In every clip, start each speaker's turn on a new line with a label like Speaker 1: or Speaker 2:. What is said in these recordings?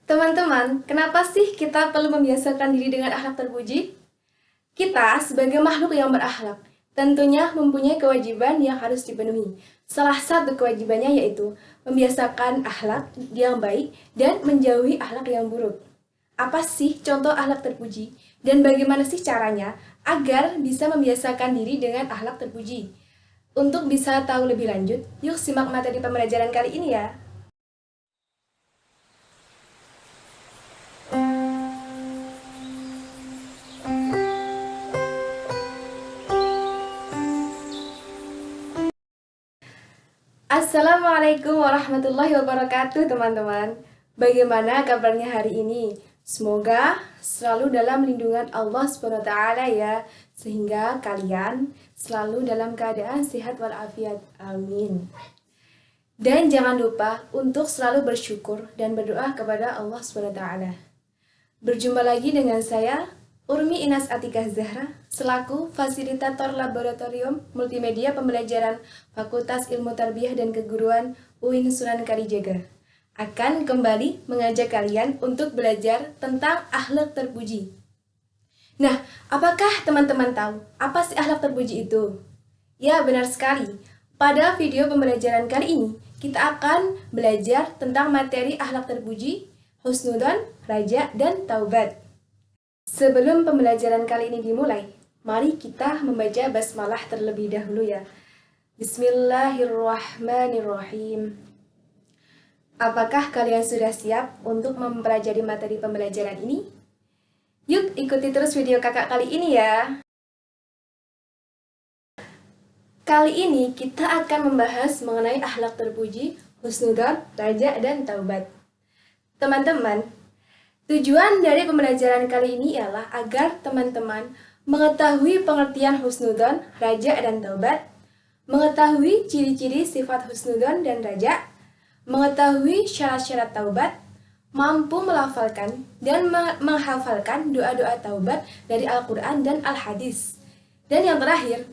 Speaker 1: Teman-teman, kenapa sih kita perlu membiasakan diri dengan akhlak terpuji? Kita sebagai makhluk yang berakhlak, tentunya mempunyai kewajiban yang harus dipenuhi. Salah satu kewajibannya yaitu membiasakan akhlak yang baik dan menjauhi akhlak yang buruk. Apa sih contoh akhlak terpuji? Dan bagaimana sih caranya agar bisa membiasakan diri dengan akhlak terpuji? Untuk bisa tahu lebih lanjut, yuk simak materi pembelajaran kali ini ya. Assalamualaikum warahmatullahi wabarakatuh teman-teman. Bagaimana kabarnya hari ini? Semoga selalu dalam lindungan Allah SWT ya, sehingga kalian selalu dalam keadaan sehat walafiat. Amin. Dan jangan lupa untuk selalu bersyukur dan berdoa kepada Allah SWT. Berjumpa lagi dengan saya, Urmi Inas Atikah Zahra, selaku Fasilitator Laboratorium Multimedia Pembelajaran Fakultas Ilmu Tarbiyah dan Keguruan UIN Sunan Kalijaga, akan kembali mengajak kalian untuk belajar tentang akhlak terpuji. Nah, apakah teman-teman tahu apa sih akhlak terpuji itu? Ya, benar sekali. Pada video pembelajaran kali ini, kita akan belajar tentang materi akhlak terpuji, husnudzon, raja, dan taubat. Sebelum pembelajaran kali ini dimulai, mari kita membaca basmalah terlebih dahulu ya. Bismillahirrahmanirrahim. Apakah kalian sudah siap untuk mempelajari materi pembelajaran ini? Yuk ikuti terus video kakak kali ini ya. Kali ini kita akan membahas mengenai akhlak terpuji, husnudzon, raja, dan taubat. Teman-teman, tujuan dari pembelajaran kali ini ialah agar teman-teman mengetahui pengertian husnudzon, raja, dan taubat, mengetahui ciri-ciri sifat husnudzon dan raja, mengetahui syarat-syarat taubat, mampu melafalkan dan menghafalkan doa-doa taubat dari Al-Quran dan Al-Hadis. Dan yang terakhir,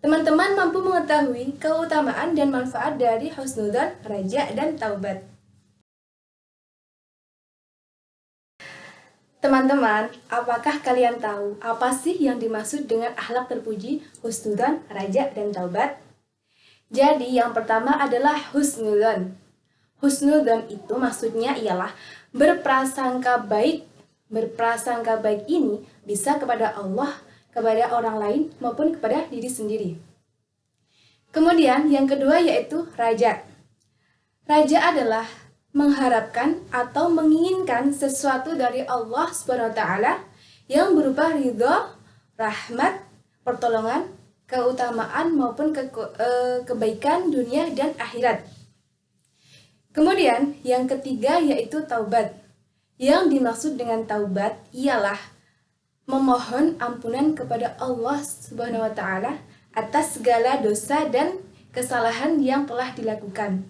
Speaker 1: teman-teman mampu mengetahui keutamaan dan manfaat dari husnudzon, raja, dan taubat. Teman-teman, apakah kalian tahu apa sih yang dimaksud dengan akhlak terpuji, husnudzon, raja, dan taubat? Jadi, yang pertama adalah husnudzon. Husnudzon itu maksudnya ialah berprasangka baik. Berprasangka baik ini bisa kepada Allah, kepada orang lain, maupun kepada diri sendiri. Kemudian, yang kedua yaitu raja. Raja adalah mengharapkan atau menginginkan sesuatu dari Allah SWT yang berupa ridho, rahmat, pertolongan, keutamaan maupun kebaikan dunia dan akhirat. Kemudian yang ketiga yaitu taubat. Yang dimaksud dengan taubat ialah memohon ampunan kepada Allah SWT atas segala dosa dan kesalahan yang telah dilakukan.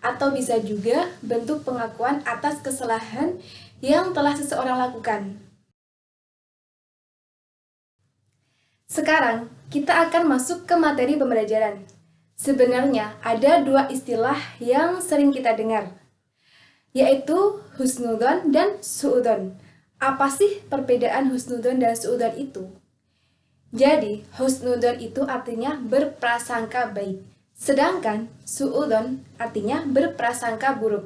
Speaker 1: Atau bisa juga bentuk pengakuan atas kesalahan yang telah seseorang lakukan. Sekarang, kita akan masuk ke materi pembelajaran. Sebenarnya, ada dua istilah yang sering kita dengar, yaitu husnudzon dan suudzon. Apa sih perbedaan husnudzon dan suudzon itu? Jadi, husnudzon itu artinya berprasangka baik. Sedangkan suudzon artinya berprasangka buruk.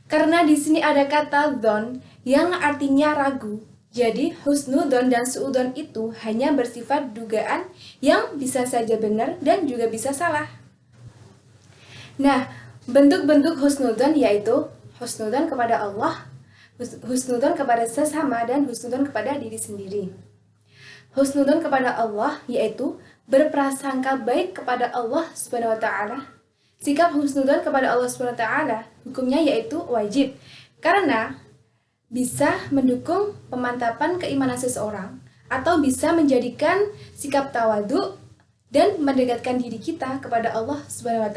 Speaker 1: Karena di sini ada kata dzon yang artinya ragu. Jadi husnudzon dan suudzon itu hanya bersifat dugaan yang bisa saja benar dan juga bisa salah. Nah, bentuk-bentuk husnudzon yaitu husnudzon kepada Allah, husnudzon kepada sesama, dan husnudzon kepada diri sendiri. Husnudzon kepada Allah yaitu berprasangka baik kepada Allah SWT. Sikap husnudzon kepada Allah SWT hukumnya yaitu wajib, karena bisa mendukung pemantapan keimanan seseorang atau bisa menjadikan sikap tawadhu dan mendekatkan diri kita kepada Allah SWT.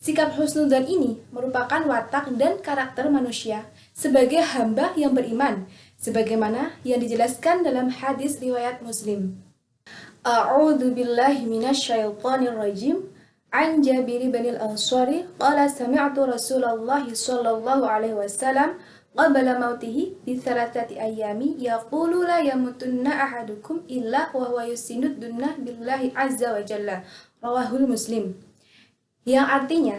Speaker 1: Sikap husnudzon ini merupakan watak dan karakter manusia sebagai hamba yang beriman, sebagaimana yang dijelaskan dalam hadis riwayat Muslim. A'udzu billahi minasyaitonir rajim. An Jabir bin al-Ansari qala sami'tu Rasulullah sallallahu alaihi wasallam qabla mautihi bi thalathati ayami yaqulu la yamutunna ahadukum illa wa huwa yusinud dunnah billahi azza wa jalla. Rawahul Muslim. Yang artinya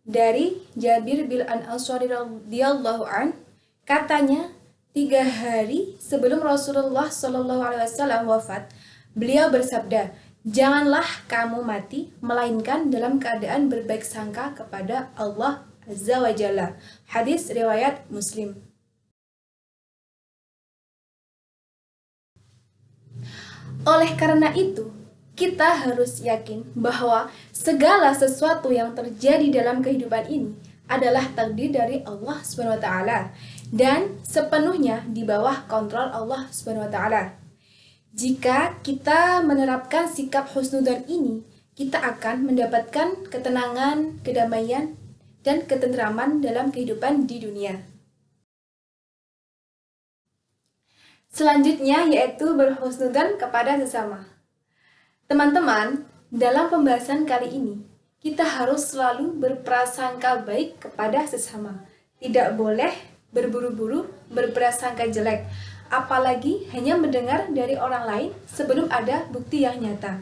Speaker 1: dari Jabir bin Ansari radhiyallahu an, katanya 3 hari sebelum Rasulullah Shallallahu Alaihi Wasallam wafat, beliau bersabda, janganlah kamu mati melainkan dalam keadaan berbaik sangka kepada Allah Azza wa Jalla. Hadis riwayat Muslim. Oleh karena itu, kita harus yakin bahwa segala sesuatu yang terjadi dalam kehidupan ini adalah takdir dari Allah Subhanahu wa taala dan sepenuhnya di bawah kontrol Allah Subhanahu wa taala. Jika kita menerapkan sikap husnudzon ini, kita akan mendapatkan ketenangan, kedamaian, dan ketentraman dalam kehidupan di dunia. Selanjutnya yaitu berhusnudzon kepada sesama. Teman-teman, dalam pembahasan kali ini, kita harus selalu berprasangka baik kepada sesama. Tidak boleh berburu-buru berprasangka jelek, apalagi hanya mendengar dari orang lain sebelum ada bukti yang nyata.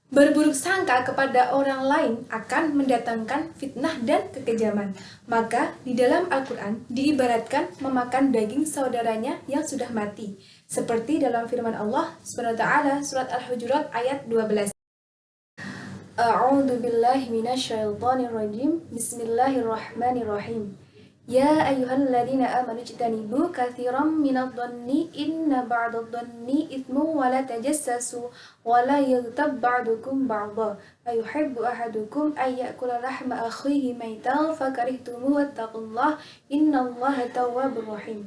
Speaker 1: Berburuk sangka kepada orang lain akan mendatangkan fitnah dan kekejaman. Maka di dalam Al-Quran diibaratkan memakan daging saudaranya yang sudah mati. Seperti dalam firman Allah SWT surat Al-Hujurat ayat 12. A'udzu billahi minasyaitonir rajim. Bismillahirrahmanirrahim. Ya ayyuhalladzina amanu ijtanibu katsiran minadh-dhanni inna ba'dadh-dhanni itsmun wa la tajassasu wa la yaghtab ba'dukum ba'dha ayuhibbu ahadukum ay ya'kula lahma akhihi maytan fakarihtumuhu wattaqullaha innallaha tawwabur rahim.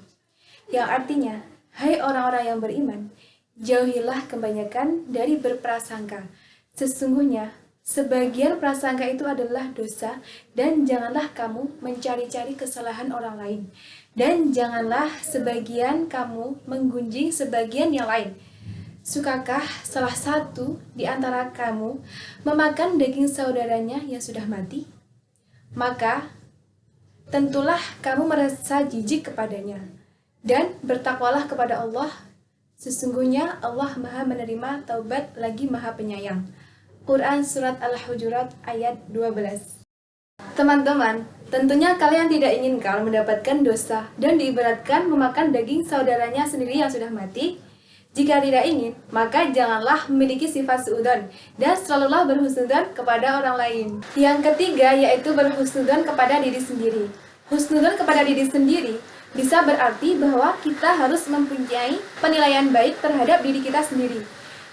Speaker 1: Yang artinya, hai orang-orang yang beriman, jauhilah kebanyakan dari berprasangka. Sesungguhnya sebagian prasangka itu adalah dosa, dan janganlah kamu mencari-cari kesalahan orang lain. Dan janganlah sebagian kamu menggunjing sebagian yang lain. Sukakah salah satu di antara kamu memakan daging saudaranya yang sudah mati? Maka tentulah kamu merasa jijik kepadanya. Dan bertakwalah kepada Allah. Sesungguhnya Allah Maha menerima taubat lagi Maha penyayang. Quran Surat Al-Hujurat ayat 12. Teman-teman, tentunya kalian tidak inginkan mendapatkan dosa dan diibaratkan memakan daging saudaranya sendiri yang sudah mati. Jika tidak ingin, maka janganlah memiliki sifat suudzon dan selalulah berhusnudzon kepada orang lain. Yang ketiga yaitu berhusnudzon kepada diri sendiri. Husnudzon kepada diri sendiri bisa berarti bahwa kita harus mempunyai penilaian baik terhadap diri kita sendiri.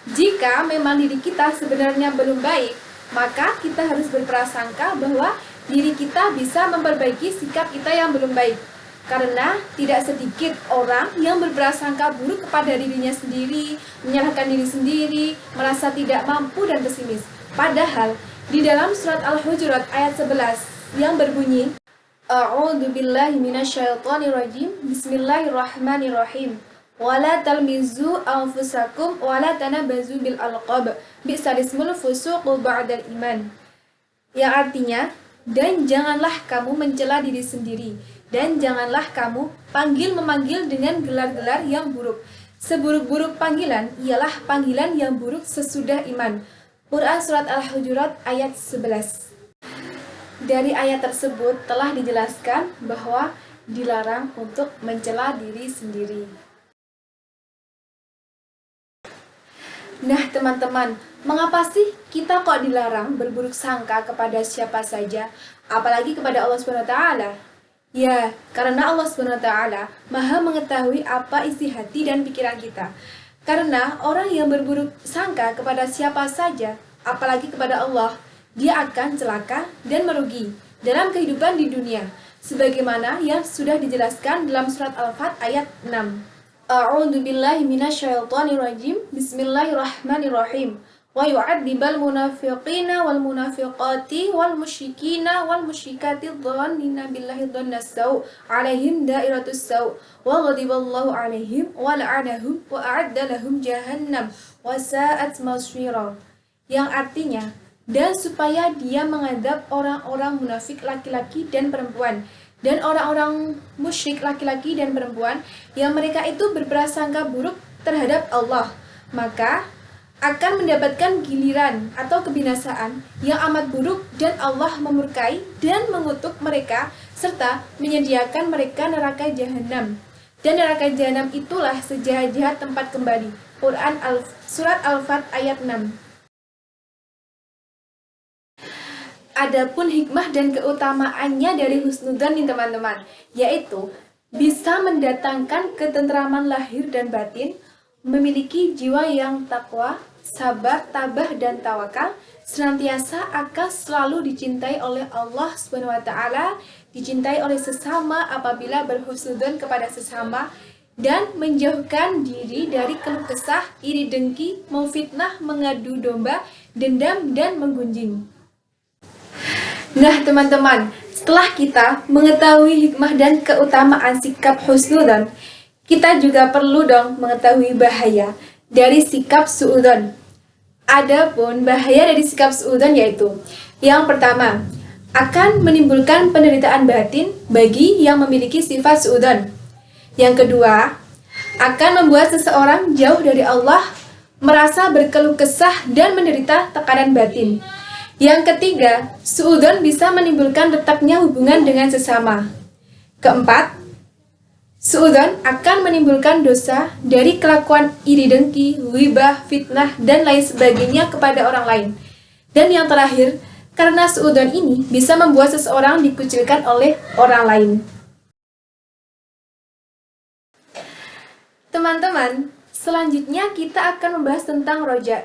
Speaker 1: Jika memang diri kita sebenarnya belum baik, maka kita harus berprasangka bahwa diri kita bisa memperbaiki sikap kita yang belum baik. Karena tidak sedikit orang yang berprasangka buruk kepada dirinya sendiri, menyalahkan diri sendiri, merasa tidak mampu dan pesimis. Padahal di dalam surat Al-Hujurat ayat 11 yang berbunyi, A'udzu billahi minasyaitonir rajim. Bismillahirrahmanirrahim. Wala talmizu anfusakum wala tanabazu bil alqab bi'salismul fusuqu ba'dal iman. Yang artinya, dan janganlah kamu mencela diri sendiri, dan janganlah kamu memanggil dengan gelar-gelar yang buruk. Seburuk-buruk panggilan ialah panggilan yang buruk sesudah iman. Quran Surat Al-Hujurat ayat 11. Dari ayat tersebut telah dijelaskan bahwa dilarang untuk mencela diri sendiri. Nah teman-teman, mengapa sih kita kok dilarang berburuk sangka kepada siapa saja, apalagi kepada Allah SWT? Ya, karena Allah SWT Maha mengetahui apa isi hati dan pikiran kita. Karena orang yang berburuk sangka kepada siapa saja, apalagi kepada Allah, dia akan celaka dan merugi dalam kehidupan di dunia, sebagaimana yang sudah dijelaskan dalam surat Al-Fat ayat 6. A'udzu billahi minasyaitonir rajim. Bismillahirrahmanirrahim. Wa yu'adzibal munafiqina wal munafiqati wal musyrikina wal musyrikati dhannina billahi dhannas sau' 'alaihim dairatus sau' wa ghadiballahu 'alaihim wa la'anahum wa a'adda lahum jahannam wa sa'at masira. Yang artinya, dan supaya dia mengadab orang-orang munafik laki-laki dan perempuan dan orang-orang musyrik laki-laki dan perempuan yang mereka itu berprasangka buruk terhadap Allah, maka akan mendapatkan giliran atau kebinasaan yang amat buruk, dan Allah memurkai dan mengutuk mereka serta menyediakan mereka neraka jahanam. Dan neraka jahanam itulah sejahat-jahat tempat kembali. Quran Surat Al-Fat ayat 6. Adapun hikmah dan keutamaannya dari husnudzon nih teman-teman, yaitu bisa mendatangkan ketentraman lahir dan batin, memiliki jiwa yang takwa, sabar, tabah, dan tawakal, senantiasa akan selalu dicintai oleh Allah SWT, dicintai oleh sesama apabila berhusnudzon kepada sesama, dan menjauhkan diri dari keluh kesah, iri dengki, memfitnah, mengadu domba, dendam, dan menggunjing. Nah teman-teman, setelah kita mengetahui hikmah dan keutamaan sikap husnudzon, kita juga perlu dong mengetahui bahaya dari sikap suudzon. Adapun bahaya dari sikap suudzon yaitu, yang pertama, akan menimbulkan penderitaan batin bagi yang memiliki sifat suudzon. Yang kedua, akan membuat seseorang jauh dari Allah, merasa berkeluh kesah dan menderita tekanan batin. Yang ketiga, suudzon bisa menimbulkan retaknya hubungan dengan sesama. Keempat, suudzon akan menimbulkan dosa dari kelakuan iri dengki, ghibah, fitnah, dan lain sebagainya kepada orang lain. Dan yang terakhir, karena suudzon ini bisa membuat seseorang dikucilkan oleh orang lain. Teman-teman, selanjutnya kita akan membahas tentang roja.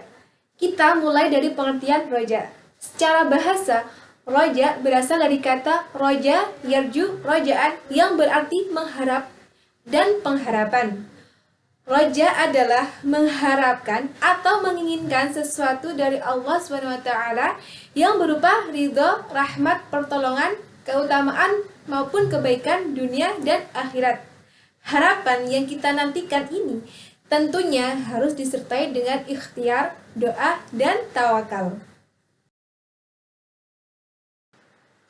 Speaker 1: Kita mulai dari pengertian roja. Secara bahasa, roja berasal dari kata roja, yarju, rojaan, yang berarti mengharap dan pengharapan. Roja adalah mengharapkan atau menginginkan sesuatu dari Allah SWT yang berupa ridho, rahmat, pertolongan, keutamaan, maupun kebaikan dunia dan akhirat. Harapan yang kita nantikan ini tentunya harus disertai dengan ikhtiar, doa, dan tawakal.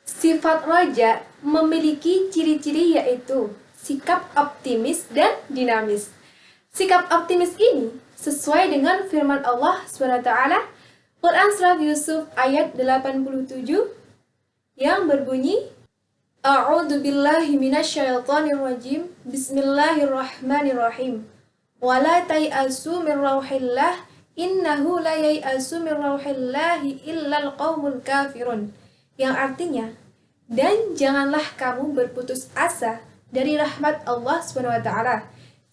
Speaker 1: Sifat roja memiliki ciri-ciri yaitu sikap optimis dan dinamis. Sikap optimis ini sesuai dengan firman Allah SWT, Quran Surat Yusuf ayat 87 yang berbunyi, A'udzu billahi minasyaitonir rajim. Bismillahirrahmanirrahim. Wala tai'asu min rauhillah innahu la yai'asu min rauhillahi illal qaumul kafirun. Yang artinya, dan janganlah kamu berputus asa dari rahmat Allah SWT.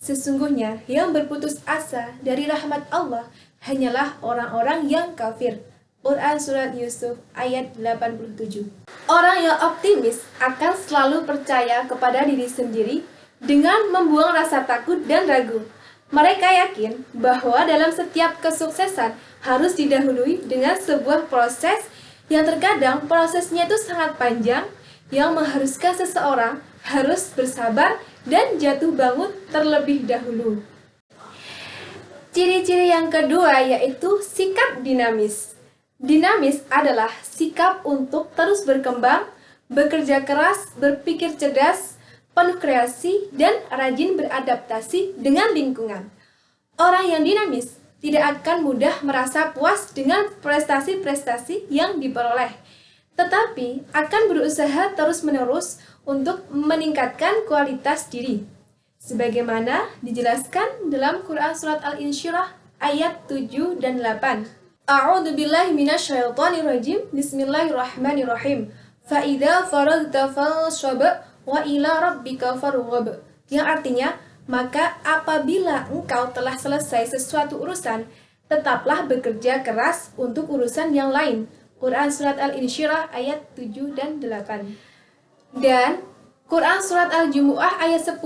Speaker 1: Sesungguhnya yang berputus asa dari rahmat Allah hanyalah orang-orang yang kafir. Quran Surat Yusuf ayat 87. Orang yang optimis akan selalu percaya kepada diri sendiri dengan membuang rasa takut dan ragu. Mereka yakin bahwa dalam setiap kesuksesan harus didahului dengan sebuah proses yang terkadang prosesnya itu sangat panjang, yang mengharuskan seseorang harus bersabar dan jatuh bangun terlebih dahulu. Ciri-ciri yang kedua yaitu sikap dinamis. Dinamis adalah sikap untuk terus berkembang, bekerja keras, berpikir cerdas, penuh kreasi, dan rajin beradaptasi dengan lingkungan. Orang yang dinamis tidak akan mudah merasa puas dengan prestasi-prestasi yang diperoleh, tetapi akan berusaha terus-menerus untuk meningkatkan kualitas diri. Sebagaimana dijelaskan dalam Quran Surat Al-Insyirah ayat 7 dan 8. A'udzu billahi minasyaitonir rajim. Bismillahirrahmanirrahim. Fa idza faragta fanshab wa ila rabbika farghab. Yang artinya, maka apabila engkau telah selesai sesuatu urusan, tetaplah bekerja keras untuk urusan yang lain. Quran Surat Al-Insyirah ayat 7 dan 8. Dan Quran Surat Al-Jumu'ah ayat 10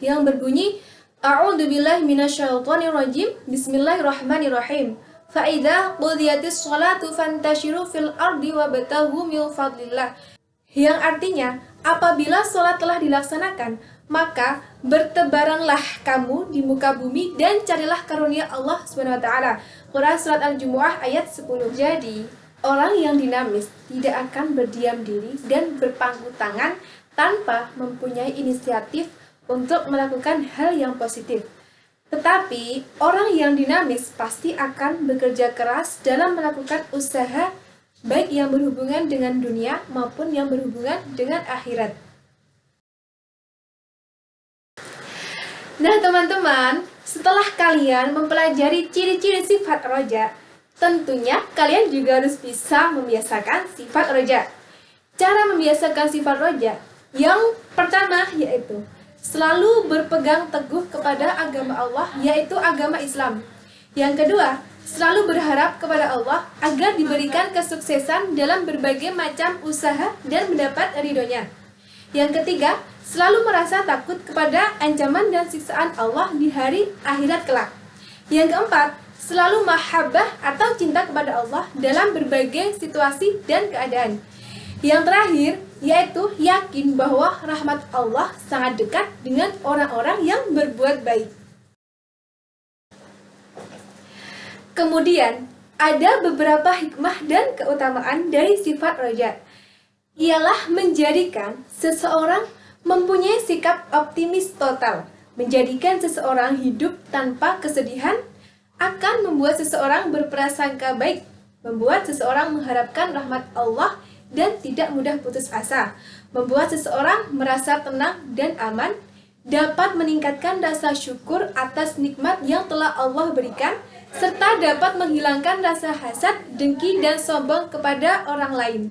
Speaker 1: yang berbunyi, A'udzu billahi minasyaitonir rajim. Bismillahirrahmanirrahim. Fa idza qudiyatis sholatu fantashiru fil ardi wabtaghu min fadlillah. Yang artinya, apabila sholat telah dilaksanakan, maka bertebaranlah kamu di muka bumi dan carilah karunia Allah SWT. Quran Surat Al-Jumu'ah ayat 10. Jadi, orang yang dinamis tidak akan berdiam diri dan berpangku tangan tanpa mempunyai inisiatif untuk melakukan hal yang positif. Tetapi orang yang dinamis pasti akan bekerja keras dalam melakukan usaha, baik yang berhubungan dengan dunia maupun yang berhubungan dengan akhirat. Nah teman-teman, setelah kalian mempelajari ciri-ciri sifat roja, tentunya kalian juga harus bisa membiasakan sifat roja. Cara membiasakan sifat roja yang pertama yaitu selalu berpegang teguh kepada agama Allah, yaitu agama Islam. Yang kedua, selalu berharap kepada Allah agar diberikan kesuksesan dalam berbagai macam usaha dan mendapat ridhonya. Yang ketiga, selalu merasa takut kepada ancaman dan siksaan Allah di hari akhirat kelak. Yang keempat, selalu mahabbah atau cinta kepada Allah dalam berbagai situasi dan keadaan. Yang terakhir, yaitu yakin bahwa rahmat Allah sangat dekat dengan orang-orang yang berbuat baik. Kemudian, ada beberapa hikmah dan keutamaan dari sifat roja. Ialah menjadikan seseorang mempunyai sikap optimis total, menjadikan seseorang hidup tanpa kesedihan, akan membuat seseorang berprasangka baik, membuat seseorang mengharapkan rahmat Allah dan tidak mudah putus asa, membuat seseorang merasa tenang dan aman, dapat meningkatkan rasa syukur atas nikmat yang telah Allah berikan, serta dapat menghilangkan rasa hasad, dengki, dan sombong kepada orang lain.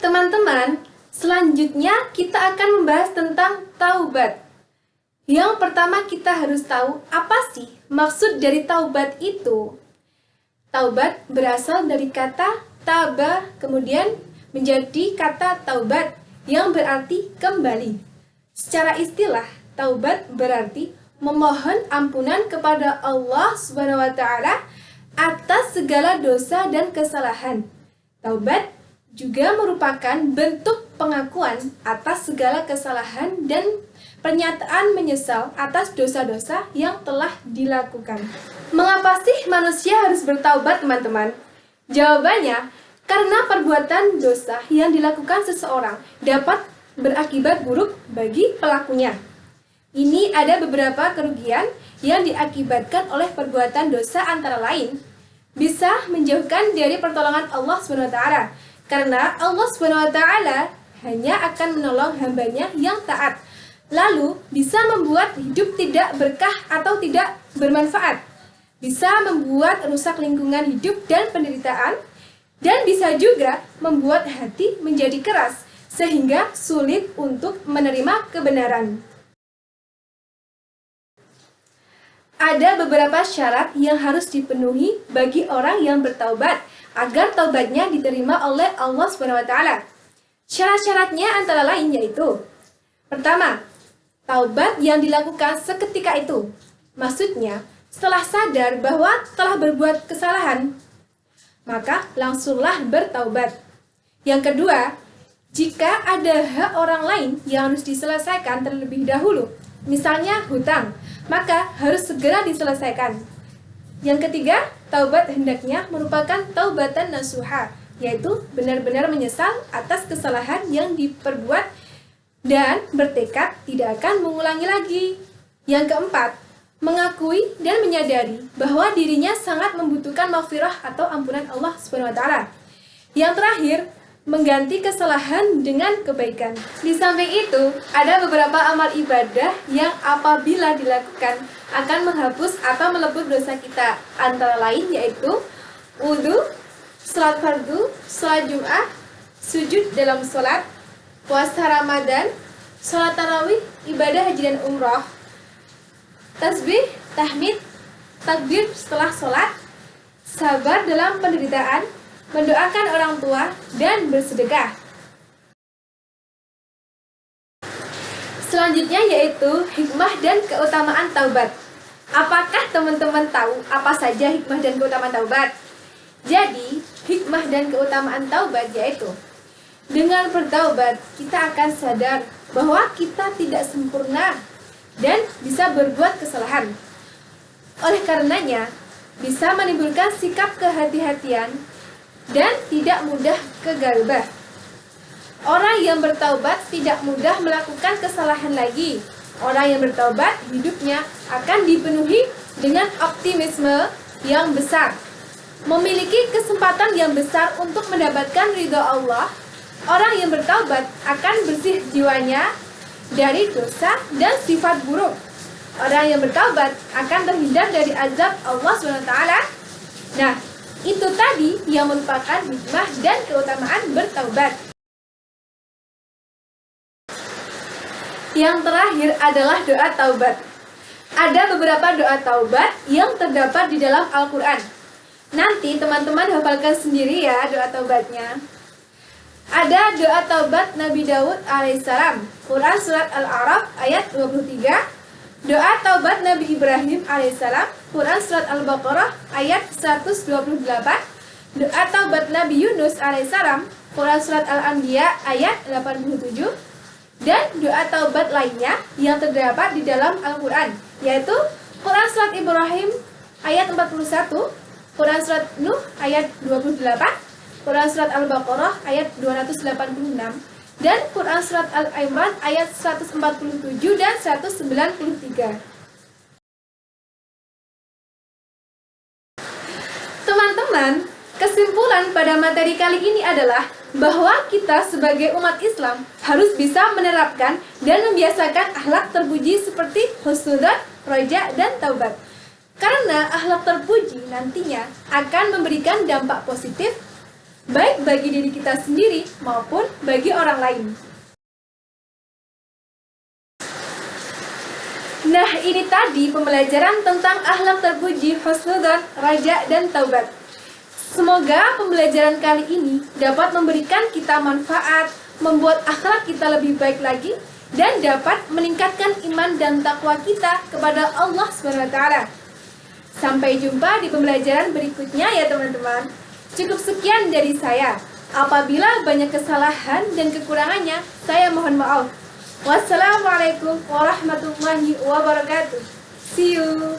Speaker 1: Teman-teman, selanjutnya kita akan membahas tentang taubat. Yang pertama kita harus tahu apa sih maksud dari taubat itu. Taubat berasal dari kata taba, kemudian menjadi kata taubat yang berarti kembali. Secara istilah, taubat berarti memohon ampunan kepada Allah SWT atas segala dosa dan kesalahan. Taubat juga merupakan bentuk pengakuan atas segala kesalahan dan pernyataan menyesal atas dosa-dosa yang telah dilakukan. Mengapa sih manusia harus bertaubat, teman-teman? Jawabannya, karena perbuatan dosa yang dilakukan seseorang dapat berakibat buruk bagi pelakunya. Ini ada beberapa kerugian yang diakibatkan oleh perbuatan dosa, antara lain bisa menjauhkan dari pertolongan Allah SWT, karena Allah SWT hanya akan menolong hambanya yang taat. Lalu bisa membuat hidup tidak berkah atau tidak bermanfaat, bisa membuat rusak lingkungan hidup dan penderitaan, dan bisa juga membuat hati menjadi keras sehingga sulit untuk menerima kebenaran. Ada beberapa syarat yang harus dipenuhi bagi orang yang bertaubat agar taubatnya diterima oleh Allah SWT. Syarat-syaratnya antara lain yaitu: pertama, taubat yang dilakukan seketika itu. Maksudnya, setelah sadar bahwa telah berbuat kesalahan, maka langsunglah bertaubat. Yang kedua, jika ada hak orang lain yang harus diselesaikan terlebih dahulu, misalnya hutang, maka harus segera diselesaikan. Yang ketiga, taubat hendaknya merupakan taubatan nasuha, yaitu benar-benar menyesal atas kesalahan yang diperbuat dan bertekad tidak akan mengulangi lagi. Yang keempat, mengakui dan menyadari bahwa dirinya sangat membutuhkan maghfirah atau ampunan Allah SWT. Yang terakhir, mengganti kesalahan dengan kebaikan. Di samping itu, ada beberapa amal ibadah yang apabila dilakukan akan menghapus atau melebur dosa kita. Antara lain yaitu wudu, salat fardu, salat Jumat, sujud dalam salat, puasa Ramadan, salat tarawih, ibadah haji dan umroh, tasbih, tahmid, takbir setelah salat, sabar dalam penderitaan, mendoakan orang tua, dan bersedekah. Selanjutnya yaitu hikmah dan keutamaan taubat. Apakah teman-teman tahu apa saja hikmah dan keutamaan taubat? Jadi, hikmah dan keutamaan taubat yaitu dengan bertaubat kita akan sadar bahwa kita tidak sempurna dan bisa berbuat kesalahan. Oleh karenanya, bisa menimbulkan sikap kehati-hatian dan tidak mudah gegabah. Orang yang bertaubat tidak mudah melakukan kesalahan lagi. Orang yang bertaubat hidupnya akan dipenuhi dengan optimisme yang besar, memiliki kesempatan yang besar untuk mendapatkan ridha Allah. Orang yang bertaubat akan bersih jiwanya dari dosa dan sifat buruk. Orang yang bertaubat akan terhindar dari azab Allah SWT. Nah, itu tadi yang merupakan hikmah dan keutamaan bertaubat. Yang terakhir adalah doa taubat. Ada beberapa doa taubat yang terdapat di dalam Al-Quran. Nanti teman-teman hafalkan sendiri ya doa taubatnya. Ada doa taubat Nabi Daud alaihissalam, Quran surat Al-A'raf ayat 23. Doa taubat Nabi Ibrahim alaihissalam, Quran surat Al-Baqarah ayat 128. Doa taubat Nabi Yunus alaihissalam, Quran surat Al-Anbiya ayat 87. Dan doa taubat lainnya yang terdapat di dalam Al-Quran, yaitu Quran surat Ibrahim ayat 41, Quran surat Nuh ayat 28, Quran surat Al-Baqarah ayat 286, dan Quran surat Al-Imran ayat 147 dan 193. Teman-teman, kesimpulan pada materi kali ini adalah bahwa kita sebagai umat Islam harus bisa menerapkan dan membiasakan akhlak terpuji seperti husnudzon, roja, dan taubat. Karena akhlak terpuji nantinya akan memberikan dampak positif baik bagi diri kita sendiri maupun bagi orang lain. Nah, ini tadi pembelajaran tentang akhlak terpuji, husnudzon, raja, dan taubat. Semoga pembelajaran kali ini dapat memberikan kita manfaat, membuat akhlak kita lebih baik lagi, dan dapat meningkatkan iman dan takwa kita kepada Allah SWT. Sampai jumpa di pembelajaran berikutnya ya teman-teman. Cukup sekian dari saya. Apabila banyak kesalahan dan kekurangannya, saya mohon maaf. Wassalamualaikum warahmatullahi wabarakatuh. See you.